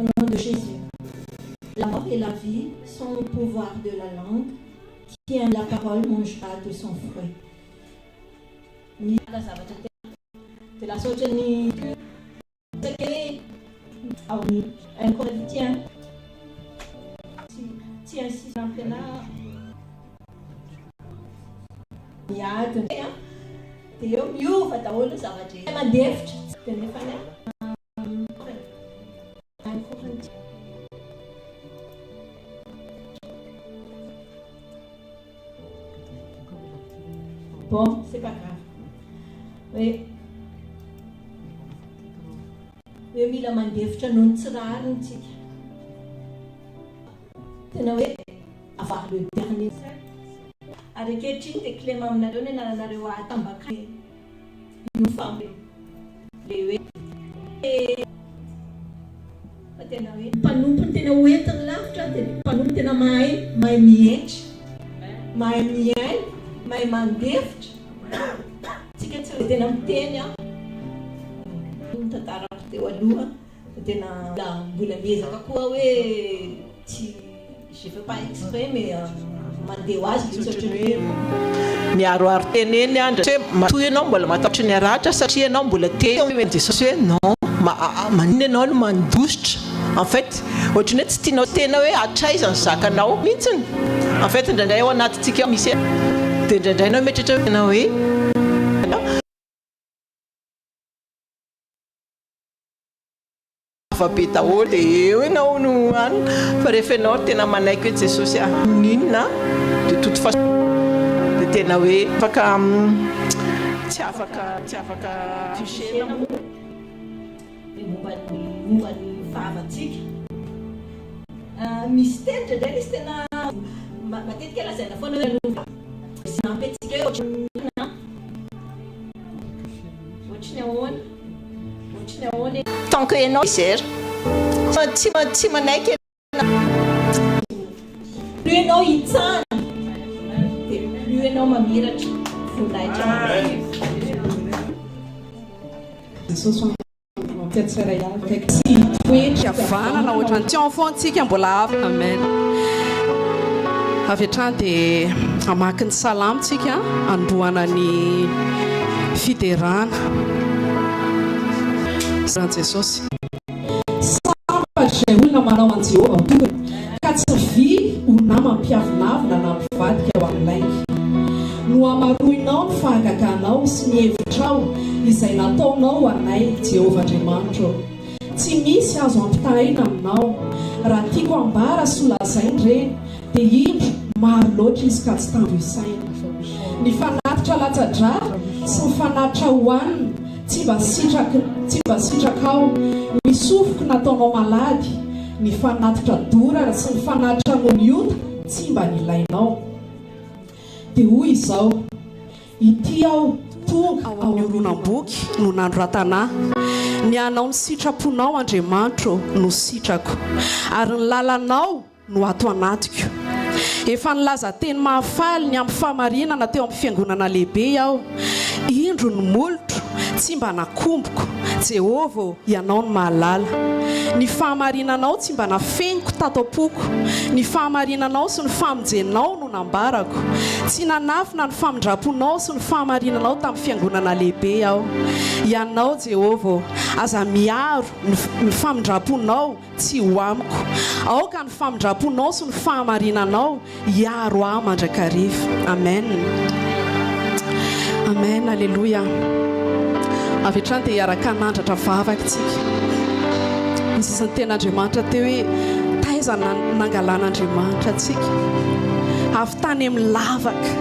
Au nom de Jésus. La mort et la vie sont au pouvoir de la langue. Qui aime la parole mangera de son fruit. Un Corinthien. Tiens, si l'entraîneur. Bon, c'est pas grave. Oui. Oui, mais la mandeftra non sera antique. Tenawe, avoir le dernier. Avec les cléments, n'a donné la rewa tambaka. Une femme. Les et. Tenawe. Panum tenawe tanlaftra, panum tenamai, my miech, my miel. My mandeft, ticket to the Namtenia, Tatara, the Walua, the Bulamesa, Kakuawe, she fait pas exprès, mais Mandewaz, Niaro Artene, and two number, my touch Nerata, such a number, non, ma non man douche. En fait, tu n'es pas tenawe à Chais en sac and now, Minton. En fait, the day one not ticket, Miss. The dynamic in a way. Pita wote na unuan parefe not na manaiku de social nina de toute façon de tenawe faka tiafaka fiché na mubani favatik mistake de listena matit kala sena fono não petike na tant que non ser tima naike lui no itsan lui no mamira fundai Avana na ohatra ny tia enfantsika mbola amen. Avy hatrany dia amaky ny salamtsika androana ny fiderana ran Jesosy. Sambatra izay olona manao an Jehovah tokony ka tsy vy olona mampiavinavina na mivadika ao amin'aingy. No amaroinao ny fahagaganao sy ny hevitrao izay nataonao anay Jehovah Andriamanitra. Tsy misy azo ampitahina aminao. Raha tiako ambara sy lazainy ireny dia indro maro loatra izy ka tsy tambo isaina. Ny fanatitra latsa-drà sy ny fanatitra hohanina tsy mba sitraka ao. Ny sofoko nataonao malady, ny fanatitra dora sy ny fanatitra noniota tsy mba nilainao. Dia hoy izao, ity aho tonga ao ioronam-boky no nandro-ratana. Ny anao ny sitraponao Andriamanitra no sitrako, ary ny lalanao no ato anatiko. Efa nilaza teny mahafaly ny amin'ny famarinana teo amin'ny fiangonana lehibe aho. Indro ny molotro tsy mba nakomboko, Jehovah ianao ny mahalala. Ny fahamarinanao tsy mba nafeniko tato am-poko. Ny fahamarinanao sy ny famonjenao no nambarako. Tsy nanafina ny famindraponao sy ny fahamarinanao tamin'ny fiangonana lehibe aho. Ianao Jehovah, aza miaro ny famindraponao tsy ho amiko. Aoka ny famindraponao sy ny fahamarinanao iaro aho mandrakariva. Amen. Amen. Alléluia. Avy hatrany dia hiaraka hanandratra vavaka tsika. Misy isany ten'Andriamanitra teo hoe taiza nangalan'Andriamanitra atsika. Avy tany amin'ny lavaka,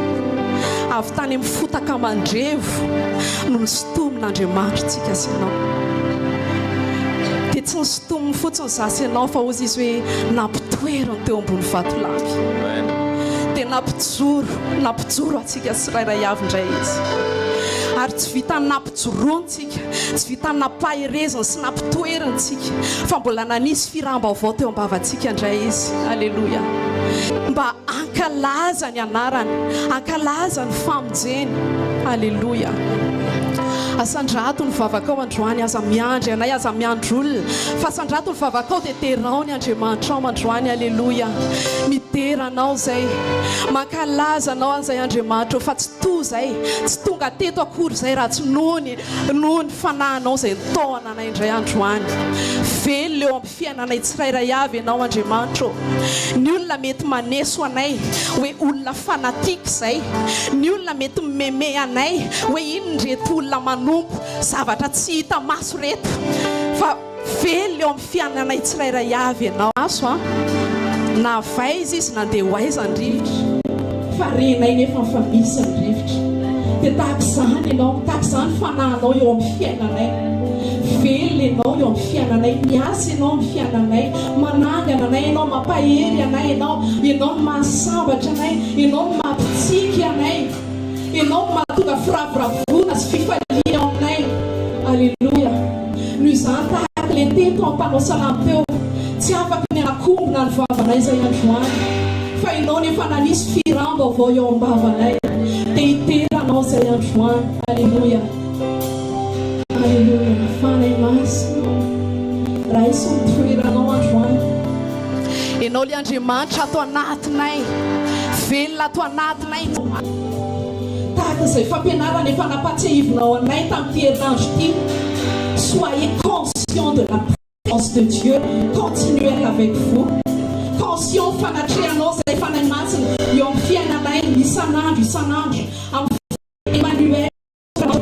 avy tany amin'ny fotaka mandrevo no nisotomin'Andriamanitra tsika sy ianao. Dia tsy nisotominy fotsiny zasy ianao fa ozy izy hoe nampitoeriny teo ambony vatolampy. Dia nampijoro atsika tsirairay avy indray izy. Ary tsy vita nampijoroantsika, tsy vita nampahireziny sy nampitoerintsika, fa mbola nanisy firam-baovao teo am-bavantsika indray izy. Alleluia. Mba ankalaza ny anarany, ankalaza ny famonjeny. Alleluia. asandrato ny vavakao androany aza miandry anay aza miandry olona fa asandrato ny vavakao dia terao ny andriamanitra ao androany aleloia miteranao zay mankalaza anao an'izay andriamanitra fa tsy to zay tsy tonga teto akory zay raha tsy nohony fanahinao zay nitaona anay indray androany velo eo amin'ny fiainanay tsirairay avy ianao andriamanitra ny olona mety maneso anay hoe olona fanatika zay ny olona mety mimeme anay hoe ino reto olona manompo zavatra tsy hita maso reto fa velo eo amin'ny fiainanay tsirairay avy ianao maso na vaiza izy nandeha ho aiza ny rivotra fa renay nefa mifamisy ny rivotra dia tahaka izany ianao tahaka izany fanahinao eo amin'ny fiainanay velo ianao eo amin'ny fiainanay miasa ianao amin'ny fiainanay manangana anay ianao mampahery anay ianao mahasambatra anay ianao mampitsiky anay ianao mahatonga firavoravoana sy fifalia aminay alleluia no izany tahaka le teto ampanao salamo teo tsy afaka mianakombona ny vavanay izay androany fa ianao nefa nanisy firamba avao eo am-bavanay dia iteranao izay androany alleluia alleluia mafanay masina raha isy mitoeranao androany ianao le andriamanitra ato anatinay velona ato anatinay tahaka izay fampianarana efa napatsiahivinao anay tamin'ity herinandro ity soyez conscient de la présence de Dieu continuez avec vous conscient fanatrehanao zay fanay masina eo amin'ny fiainanay isanandro Emmanuel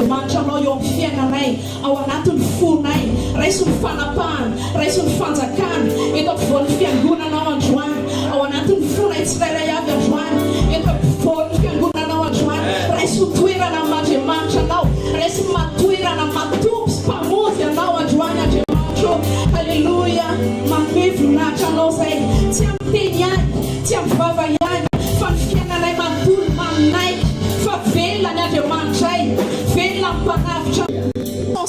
mantra anao eo amin'ny fiainanay ao anatin'ny fonay raiso ny fanapahana raiso ny fanjakana eto ampovoan'ny fiangonanao androany ao anatin'ny fonay tsirairay avy androany eto ampovoan'ny fiangonanao androany raiso toerana amin'andriamanitra anao raiso matoerana matompo sy mpamonjy anao androany andriamanitra alleluia manome voninahitra anao zay tsy amin'ny teny ihany tsy amin'ny vava ihany fa ny fiainanay manontolo maminay fa velona ny andriamanitray velona mpanavitra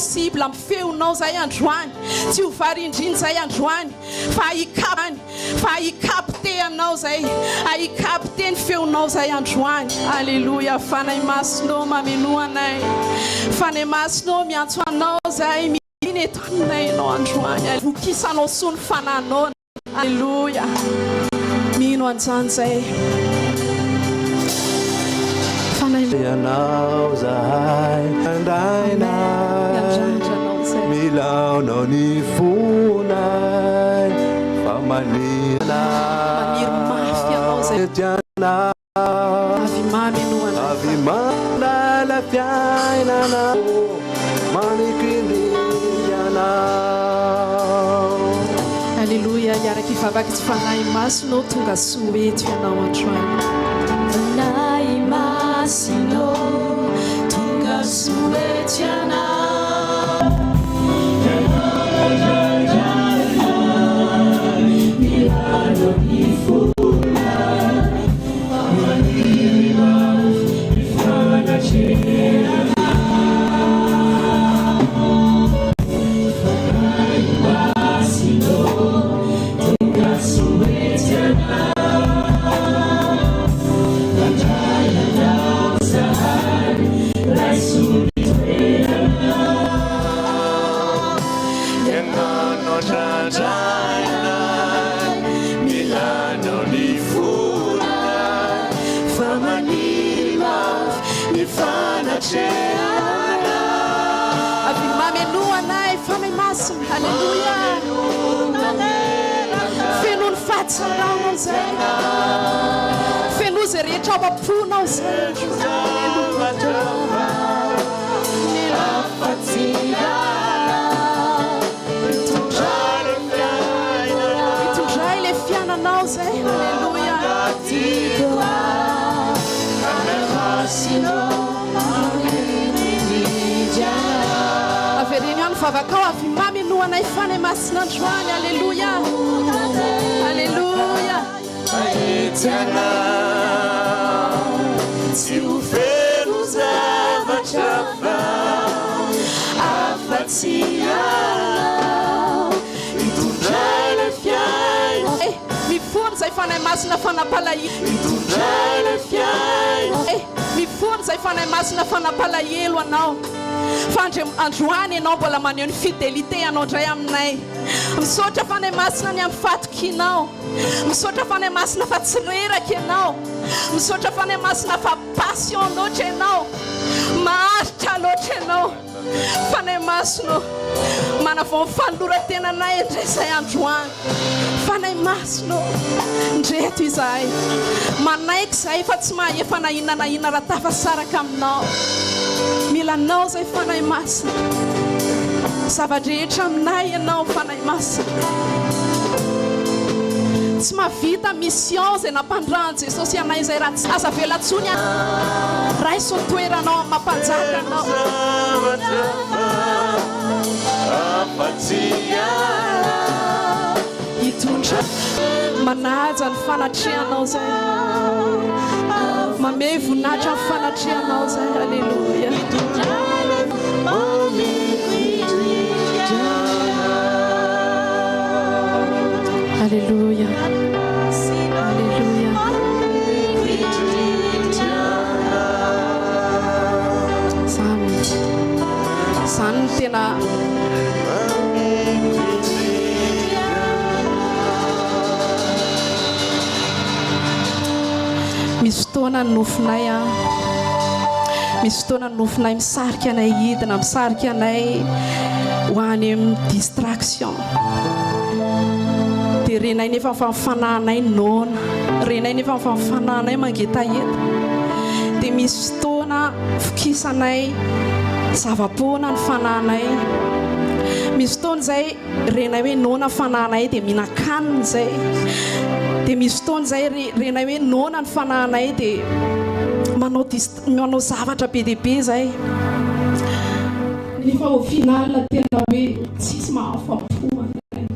sensible amin'ny feonao zay androany tsy ho varindriny zay androany fa hikapte anao zay ahikapte ny feonao zay androany alleluia fanay masinao mameno anay fanay masinao miantso anao zay mihiny eto aminay anao androany vokisanao so ny fananao alleluia mino anjany zay Yanao zahay andaina milaonao ny fonay fa manina tiana avy mana la fiainana manikindrianao alleluia iaraky ivavaky tsy fanahy masonao tonga soety ianao androany fanahy masino tonga soety ianao milano ny fona manirima mifanatreana fanahy masino tonga soety ianao Avy mameno anay fanay masina alleluia fenony fahatsarana zay feno zay rehetra ao am-ponao zay mitondray le fiananao zay alleluia avereny any vavakao avy mameno anay fanay masina androany alleluia alleluia Aetiana tsy ho feno zavatra afa-tsy anao mitondray le fiaina mifony zay zay fanay masina fanapalahelo Itondrana fiaina mifony zay fanay masina fanapalahelo anao fa androany ianao mbola maneho ny fidélité anao ndray aminay misaotra fanay masina ny amin'ny fatokinao misaotra fanay masina fa tsy reraka ianao misaotra fanay masina fa passion loatra ianao maharitra loatra ianao fanay masina manavao fanloratenanay indray zay androany fanay masina ndreto izahay manaiky zay fa tsy mahefa nahinanahina raha tafasaraka aminao milanao zay fanay masina zavadrehetra aminay ianao fanay masina tsy mavita mission zay nampandran Jesosy anay zay raha tsy aza velatsony raha iso toeranao mampanjaka anao hitondra manaja ny fanatrehanao zay mame voninahitra ny fanatrehanao zay alleluia alleluia alleluia zany tena misy fotoana ny nofinay misy fotoana ny nofinay misarika anay hidina misarika anay ho any amin'ny distraction dia renay nefa mifamfananay nona renay nefa mifamfananay mangetaheta dia misy fotoana fokisanay zavapoana ny fananay misy fotoana zay renay hoe nona fananay dia mihinan-kanina zay dia misy fotoana zay renay hoe nona ny fananay dia manao zavatra be dia be zay nefa au final tena hoe tsisy mahafapo anay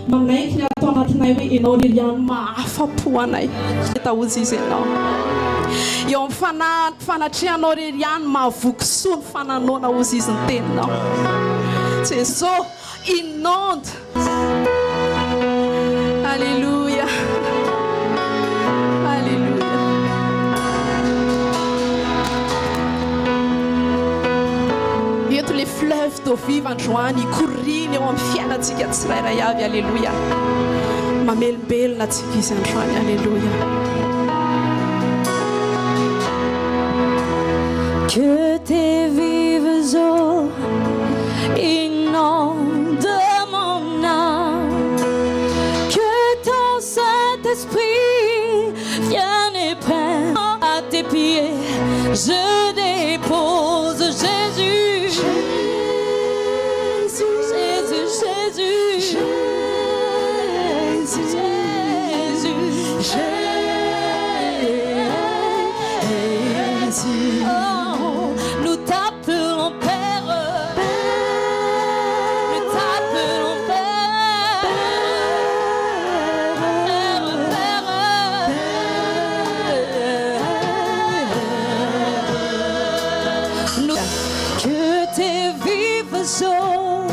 manaiky ny atao anatinay hoe ianao Liliane mahafapo anay taozy izy ianao eo amin'ny fanatrehanao Liliane mahavoky soa ny fananona ozy izy ny teninao Jesosy inonde alléluia alléluia eto les fleuves d'eau vive androany ikoriny eo amin'ny fiainantsika tsirairay avy alléluia mamelombelona atsika izy androany alléluia. Que tes vives eaux inondent mon âme, que ton Saint-Esprit vienne et prenne à tes pieds. Je dépose Jésus, Jésus, Jésus, Jésus, Jésus, Jésus, Jésus. Oh, nous t'appelons Père, nous t'appelons Père, Père, que tes vives eaux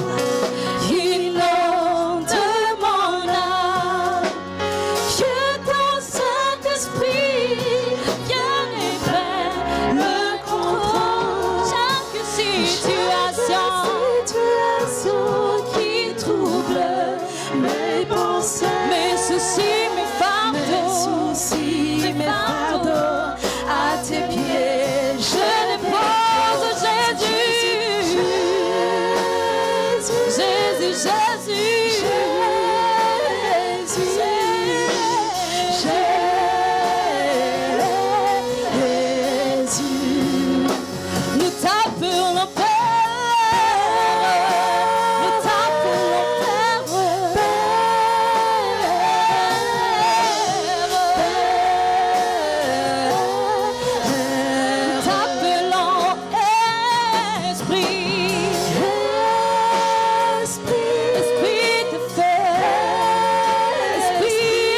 inondent mon âme, que ton Saint-Esprit vienne et prenne le contrôle. Chaque situation qui trouble mes pensées, mes soucis, mes fardeaux, à tes pieds, je dépose Jésus, Jésus, Jésus, Jésus. Nous t'appelons Père, nous t'appelons nous t'appelons Esprit, Esprit de feu,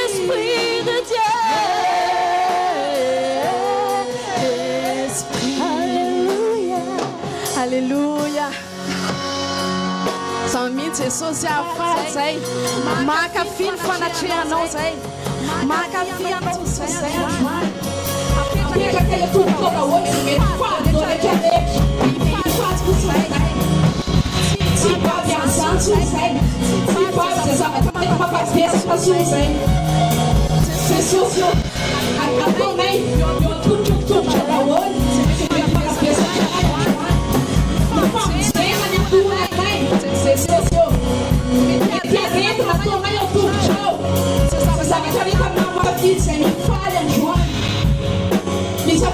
Esprit de Dieu, Esprit. Alléluia. Sami Jesosy afaka zay mankafy ny fanatrehanao zay mankafy anao zay apetraka ilay tombotao daholo ny mety fady rehetra rehetra fady zay tsy vavy anzanso zay tsy vavy zay zavatra mety mampavesaka so zay Jesús ataonay tongotra daholo tsy mety mampavesaka mampamizena ny amponanay Jesús mety aretina ataonay ao tongotrao zavatra rehetra mampavidy zay mifaly androany misy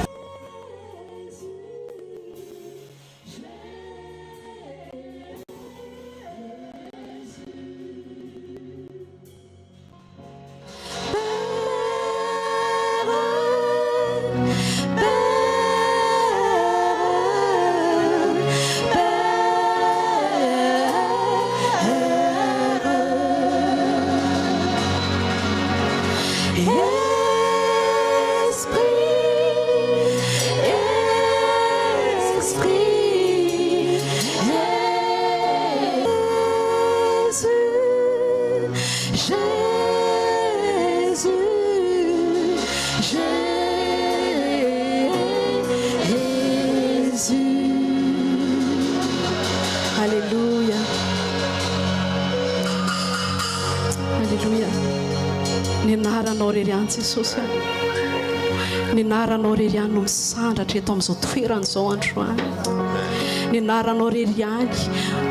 Jesosy ny anaranao reriany no misandratra eto amin'izao toeran'izao androany ny anaranao reriany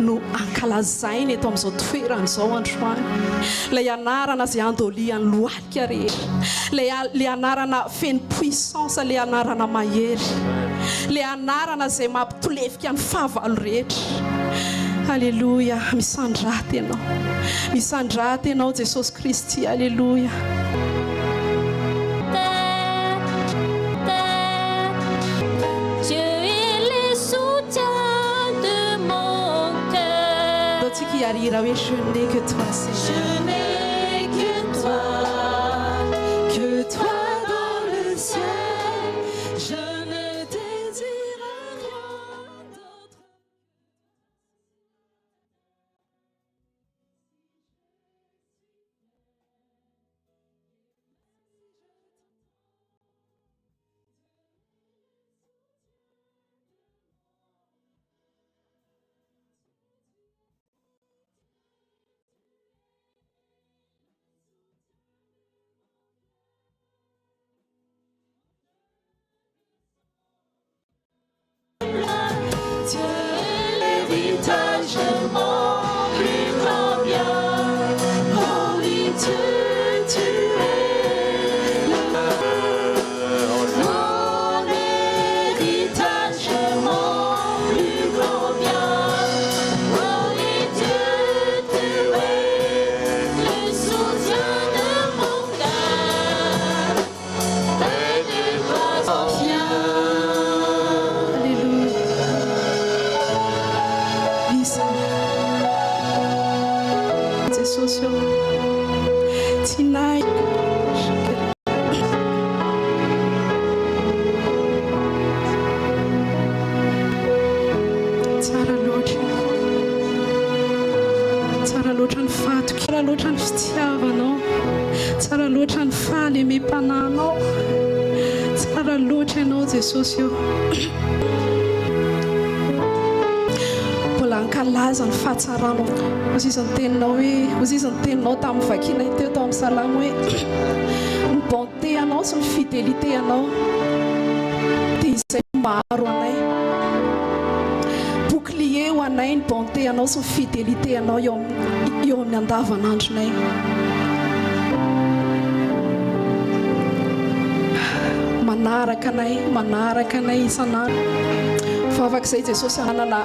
no ankalazainy eto amin'izao toeran'izao androany lay anarana izay andolian'ny lohalika rehetra lay anarana feno puissance lay anarana mahery lay anarana izay mampitolefika ny fahavalo rehetra Alléluia misandraty ianao Jesosy Kristy Alléluia qui arrive, oui, je n'ai que toi, Seigneur. Je n'ai que toi dans le ciel. Je ne désire rien d'autre. Dieu est l'héritage de mon plus grand bien. Oh oui, Dieu, tu es mon héritage, mon plus grand bien. Oh oui, Dieu, tu es le soutien de mon cœur. Et du pas bien. Tonight tsara loatra ny fatoky tsara loatra ny fitiavanao tsara loatra ny fahalemem-pananao tsara loatra ianao Jesosy io mbola ankalaza ny fahatsaranao ozy izy ny teninao hoe ozy izy ny teninao tamin'ny vakina teo tao amin'ny salamo hoe ny bonté anao sy ny fidélité anao dia izay maro anay bouclier ho anay ny bonté anao sy ny fidélité anao eo amin'ny andavanandronay manaraka anay isanandro fa afak'izay Jesosy anana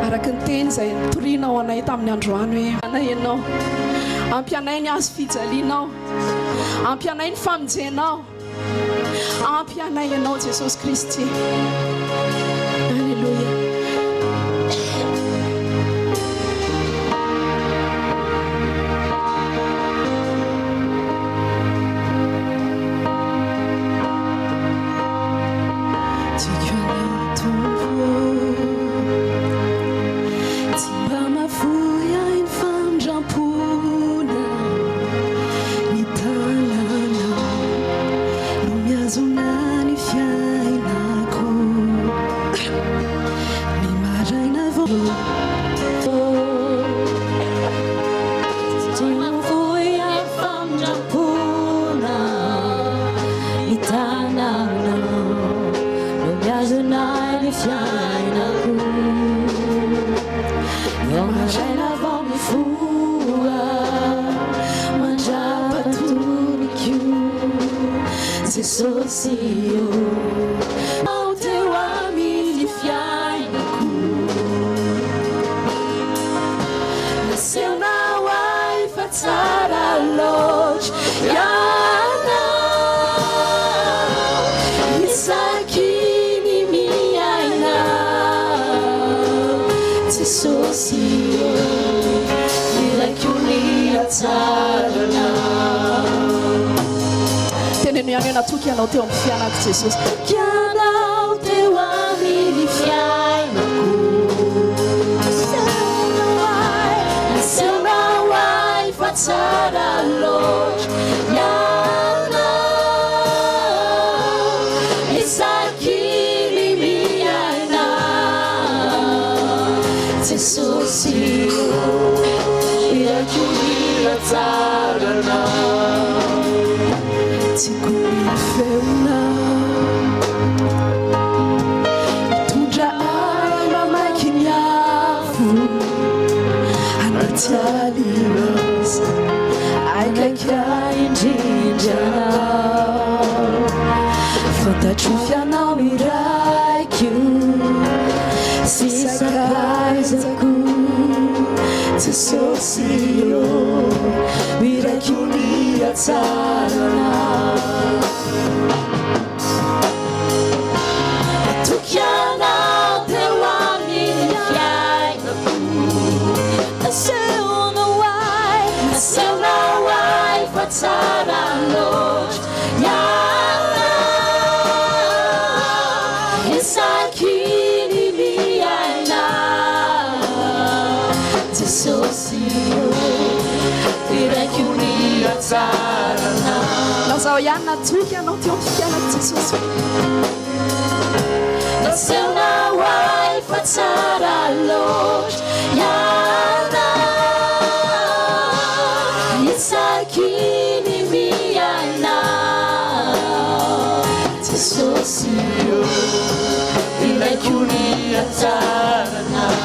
araka ny teny izay nitorianao anay tamin'ny androany hoe anay ianao ampianay ny azo fijalianao ampianay ny famonjenao ampianay ianao Jesosy Kristy Alléluia Tu connais tonveau, tu m'as ma foi. maraina vao mifoa mandrapatoniko Jesosy io ao teo amin'ny fiainako naseonao ay fa tsara loatra ianao isaky ny miainao Jesosy io ilaiky ny hatsaranao teneno ihany hoe natoky ianao teo amin'ny fiainako Jesosy kianao teo amin'ny fiainako naseonao ay fa tsara loatra ianao isaky ny miainao Jesosy ilaiky ny hatsaranao tiako mifeonao mitondra ay mamaiky ny afo anaty alinazy akaiky indrindranao fantatro fianao miraikyo sy sakaizako Jesosy io miraikyo ny hatsaranao atokianao teo amin'ny fiainako naseonao ay fa tsara loatra ianao isaky ny miainao Jesosy io ilaiky ny hatsaranao lazao ihany natoky ianao teo amin'ny fiainako Jesosy naseonao ay fa tsara loatra ianao isaky ny miainao Jesosy io ilaiky ny hatsaranao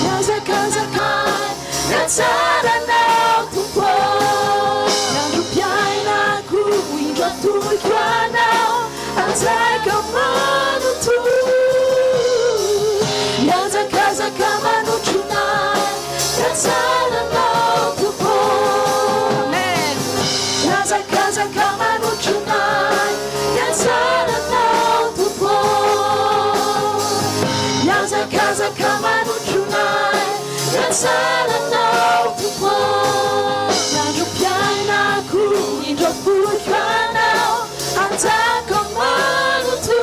kazakazakay hatsaranao tompo andro mpiainako indro atoiko anao anjaika manoto miazakazaka manotronay hatsaranao tompo miazakazaka manotronay hatsaranao tompo miazakazaka manotronay hatsaranao tompo andro mpiainako indro atoiko anao anjaka manoto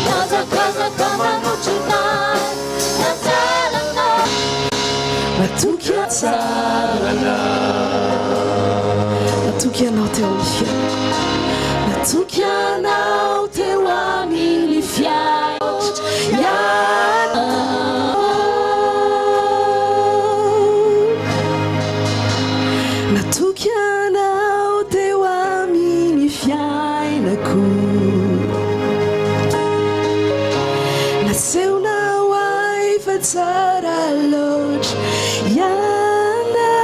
miazakazaka manotronay hatsaranao matoky hatsaranao natoky ianao teo amin'ny fiainako natoky anao teo amin'ny fiainako natoky ianao teo amin'ny fiainako naseonao ay fa tsara loatra ianao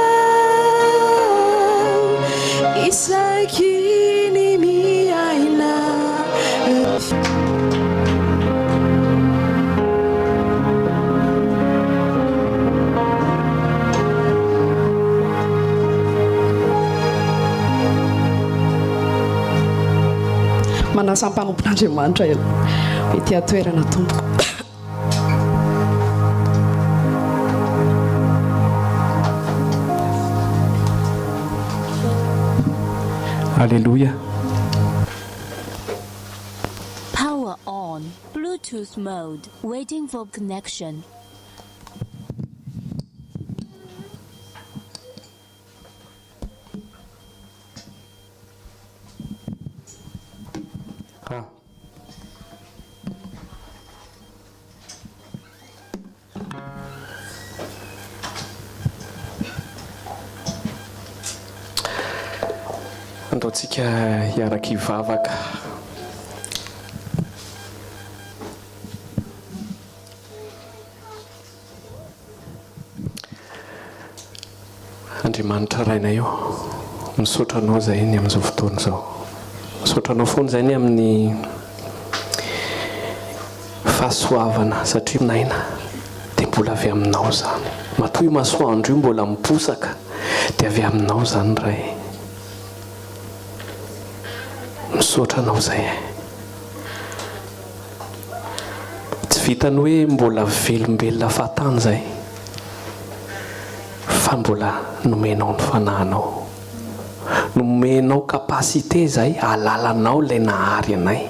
isaky ny miainao manasampanompon'Andriamanitra ety atoerana tompoko Alléluia. Power on. Bluetooth mode. Waiting for connection. Andaontsika hiaraka hivavaka andriamanitra raina io misotranao zay ny amin'izao fotoana zao misotranao foana zay ny amin'ny fahasoavana satria minaina dia mbola avy aminao zany matoy masoandro io mbola miposaka dia avy aminao zany ray misotranao zay tsy vitany hoe mbola velombelona fahatany zay fa mbola nomenao ny fanahinao nomenao kapasité zay alalanao lay nahary anay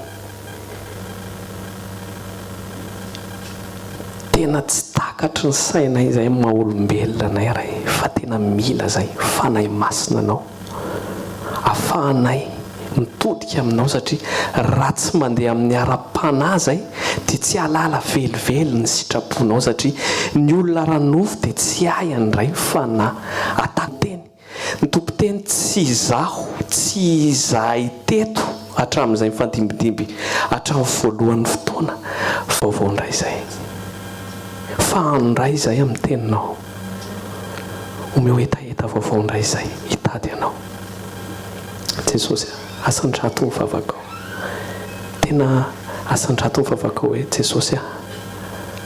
tena tsy takatry ny sainay zay maha-olombelona anay ray fa tena mila zay fanay masina anao afahanay mitodika aminao satria raha tsy mandeha amin'ny ara-panahy zay dia tsy alala velively ny sitraponao satria ny olona ranofo dia tsy ayany ray fa na atateny ny tompoteny tsy zaho tsy izahay teto hatramin'izay mifandimbidimby hatramin'ny voalohan'ny fotoana vaovao ndray zay fa andray zay amin'ny teninao omeo hetaheta vaovao ndray zay hitady ianao Jesosy asandrato ny vavakao tena asandrato ny vavakao hoe Jesosy